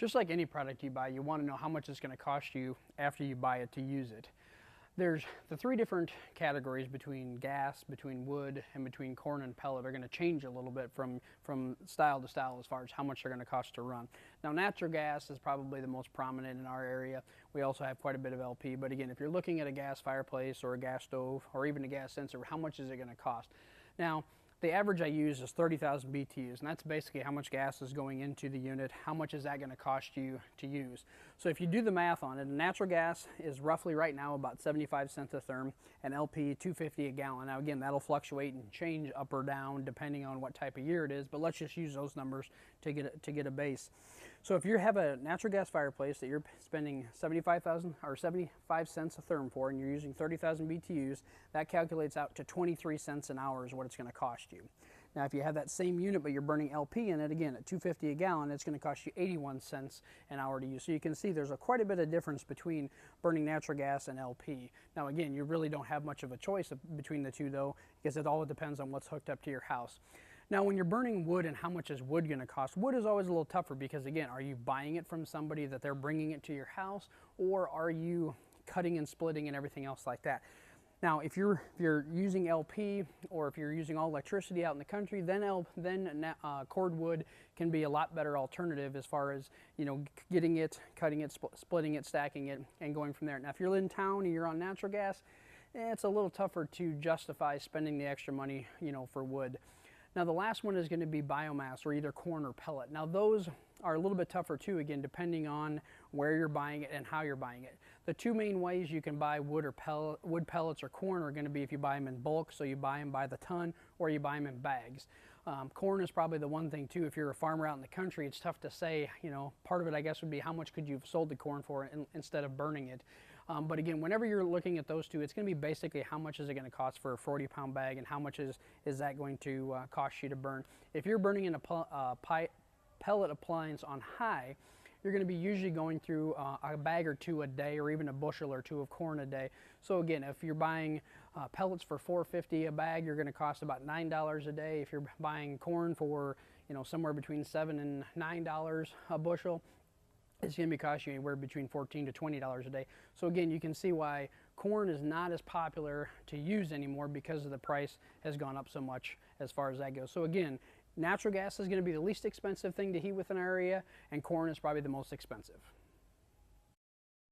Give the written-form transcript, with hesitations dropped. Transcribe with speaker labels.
Speaker 1: Just like any product you buy, you want to know how much it's going to cost you after you buy it to use it. There's the three different categories between gas, between wood, and between corn and pellet are going to change a little bit from style to style as far as how much they're going to cost to run. Now, natural gas is probably the most prominent in our area. We also have quite a bit of LP, but again, if you're looking at a gas fireplace or a gas stove or even a gas sensor, how much is it going to cost? Now, the average I use is 30,000 BTUs, and that's basically how much gas is going into the unit. How much is that going to cost you to use? So if you do the math on it, natural gas is roughly right now about 75 cents a therm, and LP $2.50 a gallon. Now again, that'll fluctuate and change up or down depending on what type of year it is, but let's just use those numbers to get a base. So if you have a natural gas fireplace that you're spending 75 cents a therm for, and you're using 30,000 BTUs, that calculates out to 23 cents an hour is what it's going to cost you. Now, if you have that same unit, but you're burning LP in it, again, at $2.50 a gallon, it's going to cost you 81 cents an hour to use. So you can see there's quite a bit of difference between burning natural gas and LP. Now, again, you really don't have much of a choice between the two, though, because it all depends on what's hooked up to your house. Now, when you're burning wood and how much is wood going to cost, wood is always a little tougher because, again, are you buying it from somebody that they're bringing it to your house, or are you cutting and splitting and everything else like that? Now, if you're using LP, or if you're using all electricity out in the country, then cordwood can be a lot better alternative as far as, you know, getting it, cutting it, splitting it, stacking it, and going from there. Now, if you're in town and you're on natural gas, it's a little tougher to justify spending the extra money, you know, for wood. Now, the last one is going to be biomass, or either corn or pellet. Now, those are a little bit tougher too, again, depending on where you're buying it and how you're buying it. The two main ways you can buy wood pellets or corn are going to be if you buy them in bulk, so you buy them by the ton, or you buy them in bags. Corn is probably the one thing too. If you're a farmer out in the country, it's tough to say, you know, part of it I guess would be how much could you have sold the corn for instead of burning it. But again, whenever you're looking at those two, it's going to be basically how much is it going to cost for a 40-pound bag, and how much is that going to cost you to burn. If you're burning in a pellet appliance on high, you're going to be usually going through a bag or two a day, or even a bushel or two of corn a day. So again, if you're buying pellets for $4.50 a bag, you're going to cost about $9 a day. If you're buying corn for, you know, somewhere between $7 and $9 a bushel, it's going to be costing you anywhere between $14 to $20 a day. So again, you can see why corn is not as popular to use anymore, because of the price has gone up so much as far as that goes. So again, natural gas is going to be the least expensive thing to heat with an area, and corn is probably the most expensive.